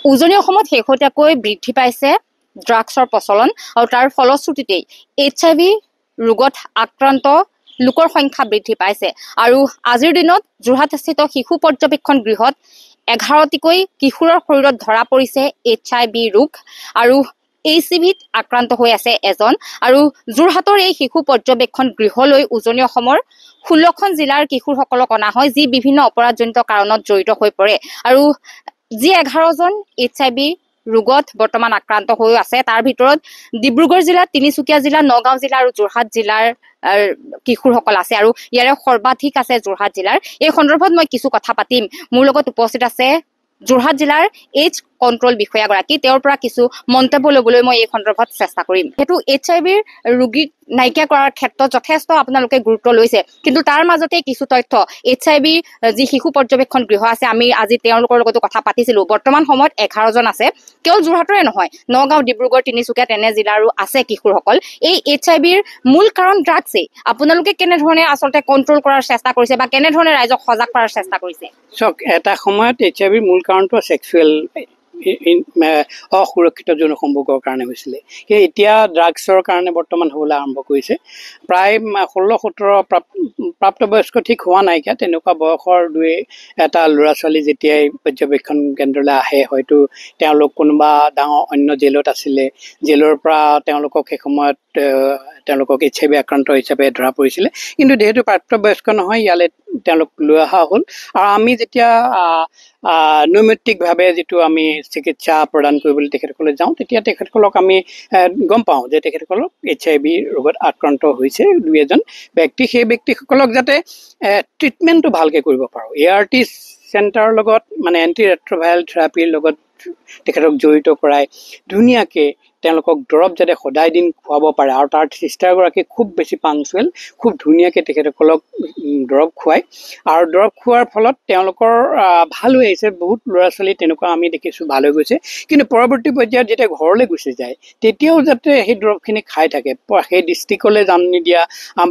উজনি অসমত শেহতীয়াকৈ বৃদ্ধি পাইছে ড্ৰাগছৰ প্ৰচলন আৰু তাৰ ফলশ্ৰুতিতেই HIV ৰোগত আক্ৰান্ত লোকৰ সংখ্যা বৃদ্ধি পাইছে আৰু আজিৰ দিনত যোৰহাটস্থিত শিশু পৰ্যবেক্ষণ গৃহত 11টিকৈ কিশোৰৰ শৰীৰত ধৰা পৰিছে HIV ৰোগ আৰু ACVত আক্ৰান্ত হৈ আছে এজন আৰু যোৰহাটৰ এই শিশু পৰ্যবেক্ষণ গৃহলৈ উজনি অসমৰ 16খন জিলাৰ কিশোৰসকলক অনা হয় যি বিভিন্ন অপৰাধজনিত কাৰণত জড়িত হৈ পৰে আৰু যি 11জন HIV ৰোগত বৰ্তমান আক্ৰান্ত হৈ আছে তাৰ ভিতৰত ডিব্ৰুগড় জিলা তিনিচুকীয়া জিলা নগাঁও জিলা আৰু যোৰহাট জিলাৰ কিশোৰসকল আছে আৰু ইয়াৰে সৰ্বাধিক আছে যোৰহাট জিলাৰ এই সন্দৰ্ভত মই কিছু কথা পাতিম মোৰ লগত উপস্থিত আছে যোৰহাট জিলাৰ এইচ কন্ট্ৰোল বিষয়াগৰাকী তেওঁৰ পৰা কিছু মন্তব্য লবলৈ মই এই সন্দৰ্ভত চেষ্টা কৰিম হেতু HIVৰ ৰোগী নাইকিয়া কৰাৰ ক্ষেত্ৰত যথেষ্ট আপোনালোকে গুৰুত্ব লৈছে কিন্তু তাৰ মাজতে কিছু তথ্য HIV যি শিশু পৰ্যবেক্ষণ গৃহ আছে আমি আজি তেওঁলোকৰ লগত কথা পাতিছিলো বৰ্তমান সময়ত 11জন আছে কেৱল যোৰহাটৰে নহয় নগাঁও ডিব্ৰুগড় তিনিচুকীয়া তেনে জিলাৰো আছে কিশোৰসকল এই HIVৰ মূল কাৰণ ড্ৰাগছে আপোনালোকে কেনে ধৰণে আসলতে কন্ট্ৰোল কৰাৰ চেষ্টা কৰিছে বা কেনে ধৰণে ৰাইজক সজাগ কৰাৰ চেষ্টা কৰিছে সক এটা সময়ত HIVৰ মূল কাৰণটো সেক্সুৱেল অসুৰক্ষিত যৌন সম্পৰ্কৰ কাৰণে হৈছিলে কিন্তু এতিয়া ড্ৰাগছৰ কাৰণে বৰ্তমান হ'বলৈ আৰম্ভ কৰিছে প্ৰায় 16-17 প্ৰাপ্তবয়স্ক ঠিক হোৱা নাইকিয়া তেনেকুৱা বয়সৰ দুই এটা ল'ৰা ছোৱালী যেতিয়াই পৰ্যবেক্ষণ কেন্দ্ৰলৈ আহে হয়তো তেওঁলোক কোনোবা ডাঙৰ অন্য জেলত আছিলে জেলৰ পৰা তেওঁলোকক সেই সময়ত তেওঁলোকক HIV আক্ৰান্ত হিচাপে ধৰা পৰিছিলে কিন্তু যেহেতু প্ৰাপ্তবয়স্ক নহয় ইয়ালে তেওঁলোক লৈ অহা হ'ল আৰু আমি যেতিয়া নৈমিত্তিকভাৱে যেটো আমি চিকিৎসা প্ৰদান কৰিবলৈ তেখেতসকলে যাওঁ তেতিয়া তেখেতসকলক আমি গম পাওঁ যে তেখেতসকলক HIV ৰোগত আক্ৰান্ত হৈছে দুই এজন ব্যক্তি সেই ব্যক্তিসকলক যাতে ট্ৰিটমেণ্টটো ভালকৈ কৰিব পাৰোঁ ART চেণ্টাৰৰ লগত মানে এণ্টি ৰেট্ৰভাইৰাল থেৰাপিৰ লগত তেখেতক জড়িত কৰাই ধুনীয়াকৈ তেওঁলোকক দৰৱ যাতে সদায় দিন খুৱাব পাৰে আৰু তাৰ চিষ্টাৰগৰাকী খুব বেছি পাংচুৱেল খুব ধুনীয়াকৈ তেখেতসকলক দৰৱ খুৱায় আৰু দৰৱ খোৱাৰ ফলত তেওঁলোকৰ ভাল হৈ আহিছে বহুত ল'ৰা ছোৱালী তেনেকুৱা আমি দেখিছোঁ ভাল হৈ গৈছে কিন্তু পৰৱৰ্তী পৰ্যায়ত যেতিয়া ঘৰলৈ গুচি যায় তেতিয়াও যাতে সেই দৰৱখিনি খাই থাকে সেই ডিষ্ট্ৰিক্টলৈ জান নিদিয়া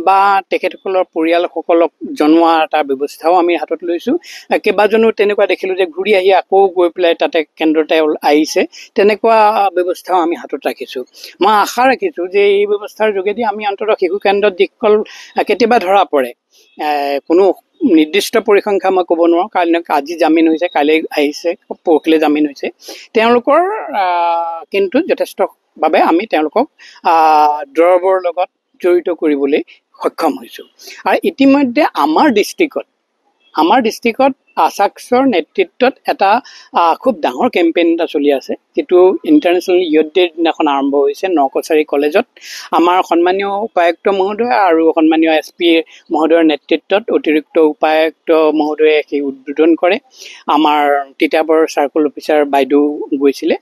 বা তেখেতসকলৰ পৰিয়ালসকলক জনোৱা এটা ব্যৱস্থাও আমি হাতত লৈছোঁ কেইবাজনো তেনেকুৱা দেখিলোঁ যে ঘূৰি আহি আকৌ গৈ পেলাই তাতে কেন্দ্ৰতে আহিছে তেনেকুৱা ব্যৱস্থাও আমি হাতত ৰাখিছোঁ মই আশা ৰাখিছোঁ যে এই ব্যৱস্থাৰ যোগেদি আমি অন্ততঃ শিশু কেন্দ্ৰত যিসকল কেতিয়াবা ধৰা পৰে কোনো নিৰ্দিষ্ট পৰিসংখ্যা মই ক'ব নোৱাৰোঁ কাৰণ আজি জামিন হৈছে কাইলৈ আহিছে পৰহিলৈ জামিন হৈছে তেওঁলোকৰ কিন্তু যথেষ্টভাৱে আমি তেওঁলোকক দৰৱৰ লগত জড়িত কৰিবলৈ সক্ষম হৈছোঁ আৰু ইতিমধ্যে আমাৰ ডিষ্ট্ৰিক্টত আছাক্সৰ নেতৃত্বত এটা খুব ডাঙৰ কেম্পেইন এটা চলি আছে যিটো ইণ্টাৰনেশ্যনেল ইয়থ ডেৰ দিনাখন আৰম্ভ হৈছে নকছাৰী কলেজত আমাৰ সন্মানীয় উপায়ুক্ত মহোদয় আৰু সন্মানীয় SP মহোদয়ৰ নেতৃত্বত অতিৰিক্ত উপায়ুক্ত মহোদয়ে সেই উদ্বোধন কৰে আমাৰ তিতাবৰ চাৰ্কল অফিচাৰ বাইদেউ গৈছিলে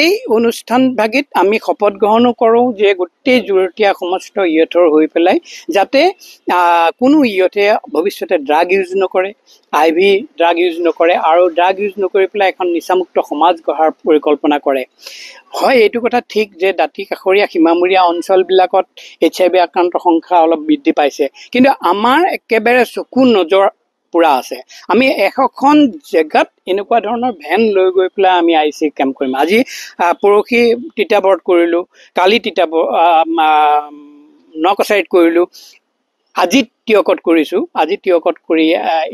এই অনুষ্ঠানভাগিত আমি শপত গ্ৰহণো কৰোঁ যে গোটেই জুৰুতীয়া সমস্ত ইয়থৰ হৈ পেলাই যাতে কোনো ইয়থে ভৱিষ্যতে ড্ৰাগ ইউজ নকৰে IV ড্ৰাগ ইউজ নকৰে আৰু ড্ৰাগ ইউজ নকৰি পেলাই এখন নিচামুক্ত সমাজ গঢ়াৰ পৰিকল্পনা কৰে হয় এইটো কথা ঠিক যে দাঁতি কাষৰীয়া সীমামূৰীয়া অঞ্চলবিলাকত HIV আক্ৰান্ত সংখ্যা অলপ বৃদ্ধি পাইছে কিন্তু আমাৰ একেবাৰে চকু নজৰ পুৰা আছে আমি 100খন জেগাত এনেকুৱা ধৰণৰ ভেন লৈ গৈ পেলাই আমি IC কেম্প কৰিম আজি পৰহি তিতাবৰত কৰিলোঁ কালি নকছাৰীত কৰিলোঁ আজি টিয়কত কৰিছোঁ আজি টিয়কত কৰি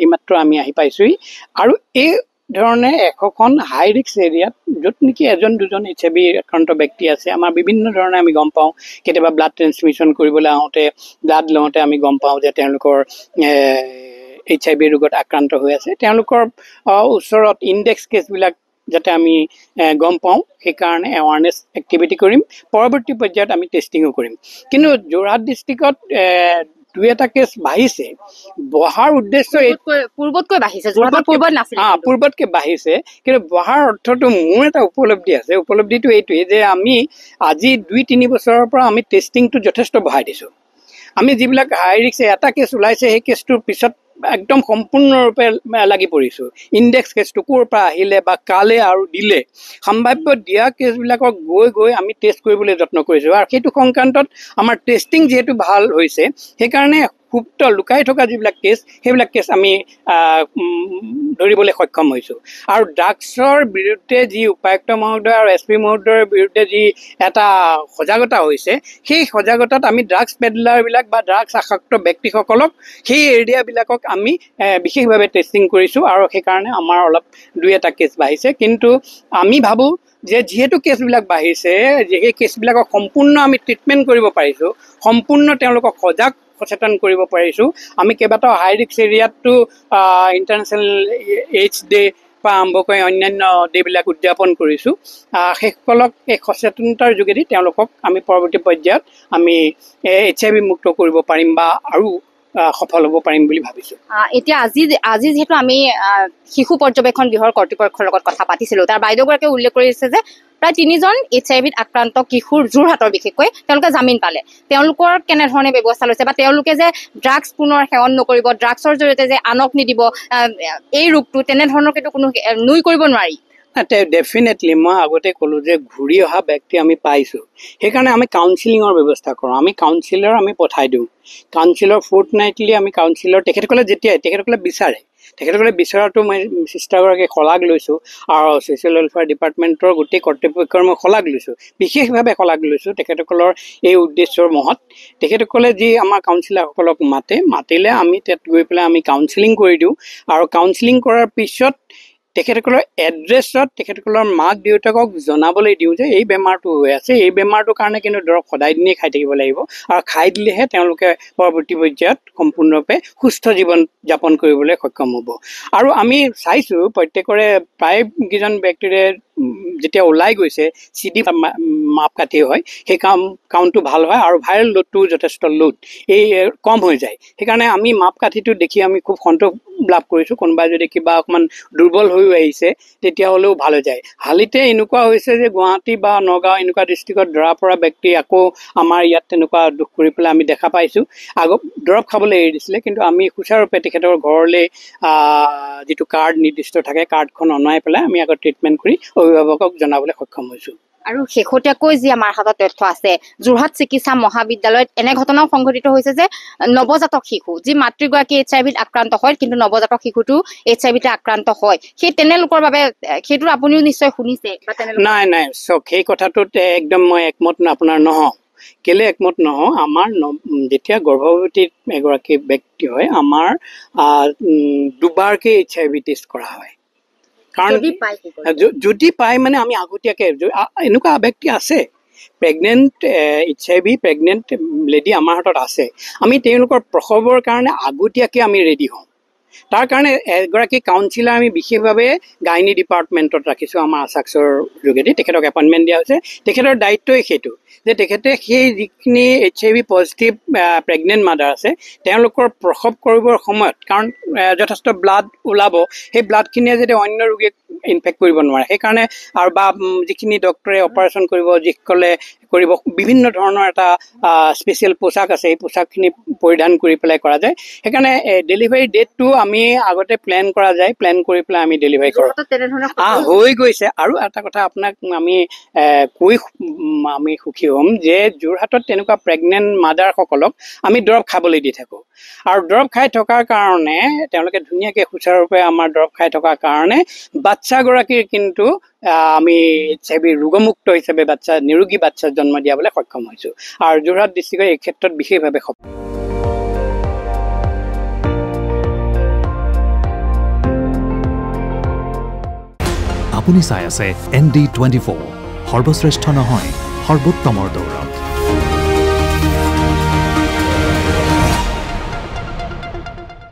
এইমাত্ৰ আমি আহি পাইছোঁহি আৰু এই ধৰণে 100খন হাই ৰিস্ক এৰিয়াত য'ত নেকি এজন দুজন HIV আক্ৰান্ত ব্যক্তি আছে আমাৰ বিভিন্ন ধৰণে আমি গম পাওঁ কেতিয়াবা ব্লাড ট্ৰেন্সমিশ্যন কৰিবলৈ আহোঁতে ব্লাড লওঁতে আমি গম পাওঁ যে তেওঁলোকৰ HIV ৰোগত আক্ৰান্ত হৈ আছে তেওঁলোকৰ ওচৰত ইণ্ডেক্স কেছবিলাক যাতে আমি গম পাওঁ সেইকাৰণে এৱাৰনেছ এক্টিভিটি কৰিম পৰৱৰ্তী পৰ্যায়ত আমি টেষ্টিঙো কৰিম কিন্তু যোৰহাট ডিষ্ট্ৰিক্টত দুই এটা কেছ বাঢ়িছে বহাৰ উদ্দেশ্য পূৰ্বতকৈ বাঢ়িছে যোৰহাটত পূৰ্বত নাছিল পূৰ্বতকৈ বাঢ়িছে কিন্তু বহাৰ অৰ্থটো মোৰ এটা উপলব্ধি আছে উপলব্ধিটো এইটোৱেই যে আমি আজি 2-3 বছৰৰ পৰা আমি টেষ্টিংটো যথেষ্ট বঢ়াই দিছোঁ আমি যিবিলাক হাই ৰিস্ক এটা কেছ ওলাইছে সেই কেছটোৰ পিছত একদম সম্পূৰ্ণৰূপে লাগি পৰিছোঁ ইণ্ডেক্স কেছটো ক'ৰ পৰা আহিলে বা কালে আৰু দিলে সম্ভাৱ্য দিয়া কেছবিলাকক গৈ আমি টেষ্ট কৰিবলৈ যত্ন কৰিছোঁ আৰু সেইটো সংক্ৰান্তত আমাৰ টেষ্টিং যিহেতু ভাল হৈছে সেইকাৰণে সুপ্ত লুকাই থকা যিবিলাক কেছ সেইবিলাক কেছ আমি ধৰিবলৈ সক্ষম হৈছোঁ। আৰু ড্ৰাগছৰ বিৰুদ্ধে যি উপায়ুক্ত মহোদয় আৰু SP মহোদয়ৰ বিৰুদ্ধে যি এটা সজাগতা হৈছে, সেই সজাগতাত আমি ড্ৰাগছ পেডলাৰবিলাক বা ড্ৰাগছ আসক্ত ব্যক্তিসকলক সেই এৰিয়াবিলাকক আমি বিশেষভাৱে টেষ্টিং কৰিছোঁ আৰু সেইকাৰণে আমাৰ অলপ 2-এটা কেছ বাঢ়িছে। কিন্তু আমি ভাবোঁ যে যিহেতু কেছবিলাক বাঢ়িছে, সেই কেছবিলাকক সম্পূৰ্ণ আমি ট্ৰিটমেণ্ট কৰিব পাৰিছোঁ, সম্পূৰ্ণ তেওঁলোকক সচেতন কৰিব পাৰিছোঁ। আমি কেইবাটাও হাই ৰিস্ক এৰিয়াতটো ইণ্টাৰনেশ্যনেল AIDS ডে পৰা আৰম্ভ কৰি অন্যান্য ডে'বিলাক উদযাপন কৰিছোঁ। সেইসকলক এই সচেতনতাৰ যোগেদি তেওঁলোকক আমি পৰৱৰ্তী পৰ্যায়ত আমি HIV মুক্ত কৰিব পাৰিম বা আৰু সফল হ'ব পাৰিম বুলি ভাবিছোঁ। এতিয়া আজি যিহেতু আমি শিশু পৰ্যবেক্ষণ গৃহৰ কৰ্তৃপক্ষৰ লগত কথা পাতিছিলোঁ, তাৰ বাইদেউগৰাকীয়ে উল্লেখ কৰিছে যে প্ৰায় 3জন HIV আক্ৰান্ত কিশোৰ যোৰহাটৰ বিশেষকৈ তেওঁলোকে জামিন পালে। তেওঁলোকৰ কেনেধৰণে ব্যৱস্থা লৈছে বা তেওঁলোকে যে ড্ৰাগছ পুনৰ সেৱন নকৰিব, ড্ৰাগছৰ জৰিয়তে যে আনক নিদিব এই ৰোগটো, তেনেধৰণৰ কিন্তু কোনো নুই কৰিব নোৱাৰি। ডেফিনেটলি মই আগতে ক'লোঁ যে ঘূৰি অহা ব্যক্তি আমি পাইছোঁ, সেইকাৰণে আমি কাউন্সিলিঙৰ ব্যৱস্থা কৰোঁ। আমি কাউন্সিলৰ আমি পঠাই দিওঁ। কাউন্সিলৰ ফৰ্টনাইটলি আমি কাউন্সিলৰ তেখেতসকলে যেতিয়াই তেখেতসকলে বিচাৰে, তেখেতসকলে বিচৰাটো মই চিষ্টাৰগৰাকীক শলাগ লৈছোঁ আৰু ছ'চিয়েল ৱেলফেয়াৰ ডিপাৰ্টমেণ্টৰ গোটেই কৰ্তৃপক্ষৰ মই শলাগ লৈছোঁ, বিশেষভাৱে শলাগ লৈছোঁ তেখেতসকলৰ এই উদ্দেশ্যৰ মহৎ। তেখেতসকলে যি আমাৰ কাউন্সিলাৰসকলক মাতিলে আমি তাত গৈ পেলাই আমি কাউন্সিলিং কৰি দিওঁ আৰু কাউন্সিলিং কৰাৰ পিছত তেখেতসকলৰ এড্ৰেছত তেখেতসকলৰ মাক দেউতাকক জনাবলৈ দিওঁ যে এই বেমাৰটো হৈ আছে, এই বেমাৰটোৰ কাৰণে কিন্তু দৰৱ সদায় দিনেই খাই থাকিব লাগিব আৰু খাই দিলেহে তেওঁলোকে পৰৱৰ্তী পৰ্যায়ত সম্পূৰ্ণৰূপে সুস্থ জীৱন যাপন কৰিবলৈ সক্ষম হ'ব। আৰু আমি চাইছোঁ প্ৰত্যেকৰে প্ৰায়কেইজন ব্যক্তিৰে যেতিয়া ওলাই গৈছে CD মাপকাঠি হয়, সেই কাউণ্টটো ভাল হয় আৰু ভাইৰেল লোডটো যথেষ্ট কম হৈ যায়। সেইকাৰণে আমি মাপকাঠিটো দেখি আমি খুব সন্তোষ লাভ কৰিছোঁ। কোনোবাই যদি কিবা অকণমান দুৰ্বল হৈ আহিছে তেতিয়াহ'লেও ভাল হৈ যায়। হালিতে এনেকুৱা হৈছে যে গুৱাহাটী বা নগাঁও এনেকুৱা ডিষ্ট্ৰিক্টত ধৰা পৰা ব্যক্তি আকৌ আমাৰ ইয়াত তেনেকুৱা দুখ কৰি পেলাই আমি দেখা পাইছোঁ। আগত দৰৱ খাবলৈ এৰি দিছিলে, কিন্তু আমি সুচাৰুৰূপে তেখেতৰ ঘৰলৈ যিটো কাৰ্ড নিৰ্দিষ্ট থাকে, কাৰ্ডখন অনাই পেলাই আমি আগত ট্ৰিটমেণ্ট কৰি অভিভাৱকক জনাবলৈ সক্ষম হৈছোঁ। আৰু শেহতীয়াকৈ যি আমাৰ হাতত তথ্য আছে, যোৰহাট চিকিৎসা মহাবিদ্যালয়ত এনে ঘটনাও সংঘটিত হৈছে যে নৱজাতক শিশু যি মাতৃগৰাকী HIV আক্ৰান্ত হয়, কিন্তু নৱজাতক শিশুটো HIV আক্ৰান্ত হয়। সেই তেনেলোকৰ বাবে সেইটো আপুনিও নিশ্চয় শুনিছে। নাই চক সেই কথাটোত একদম মই একমত আপোনাৰ নহওঁ। কেলে একমত নহওঁ, আমাৰ যেতিয়া গৰ্ভৱতী এগৰাকী ব্যক্তি হয়, আমাৰ 2বাৰকৈ HIV টেষ্ট কৰা হয়। কাৰণ যদি পায় মানে আমি আগতীয়াকৈ, এনেকুৱা ব্যক্তি আছে প্ৰেগনেণ্ট HIV প্ৰেগনেণ্ট লেডি আমাৰ হাতত আছে, আমি তেওঁলোকৰ প্ৰসৱৰ কাৰণে আগতীয়াকৈ আমি ৰেডি হওঁ। তাৰ কাৰণে এগৰাকী কাউন্সিলাৰ আমি বিশেষভাৱে গাইনী ডিপাৰ্টমেণ্টত ৰাখিছোঁ আমাৰ আশাক্সৰ যোগেদি। তেখেতক এপইণ্টমেণ্ট দিয়া হৈছে। তেখেতৰ দায়িত্বই সেইটো যে তেখেতে সেই যিখিনি HIV পজিটিভ প্ৰেগনেণ্ট মাদাৰ আছে তেওঁলোকৰ প্ৰসৱ কৰিবৰ সময়ত, কাৰণ যথেষ্ট ব্লাড ওলাব, সেই ব্লাডখিনিয়ে যদি অন্য ৰোগীক ইনফেক্ট কৰিব নোৱাৰে, সেইকাৰণে আৰু বা যিখিনি ডক্টৰে অপাৰেশ্যন কৰিব, যিসকলে কৰিব, বিভিন্ন ধৰণৰ এটা স্পেচিয়েল পোচাক আছে, সেই পোচাকখিনি পৰিধান কৰি পেলাই কৰা যায়। সেইকাৰণে ডেলিভাৰী ডেটটো আমি আগতে প্লেন কৰা যায়, প্লেন কৰি পেলাই আমি ডেলিভাৰী কৰোঁ। হৈ গৈছে। আৰু এটা কথা আপোনাক আমি আমি সুখী হ'ম যে যোৰহাটত তেনেকুৱা প্ৰেগনেণ্ট মাদাৰসকলক আমি দৰৱ খাবলৈ দি থাকোঁ। আৰু দৰৱ খাই থকাৰ কাৰণে তেওঁলোকে ধুনীয়াকৈ সুচাৰুৰূপে আমাৰ দৰৱ খাই থকাৰ কাৰণে বাচ্চাগৰাকীৰ কিন্তু আমি HIV ৰোগমুক্ত হিচাপে নিৰোগী বাচ্চা জন্ম দিয়াবলৈ সক্ষম হৈছোঁ। আৰু যোৰহাট ডিষ্ট্ৰিক্টৰ এই ক্ষেত্ৰত বিশেষভাৱে আপুনি চাই আছে ND24, সৰ্বশ্ৰেষ্ঠ নহয় সৰ্বোত্তমৰ দৌৰ।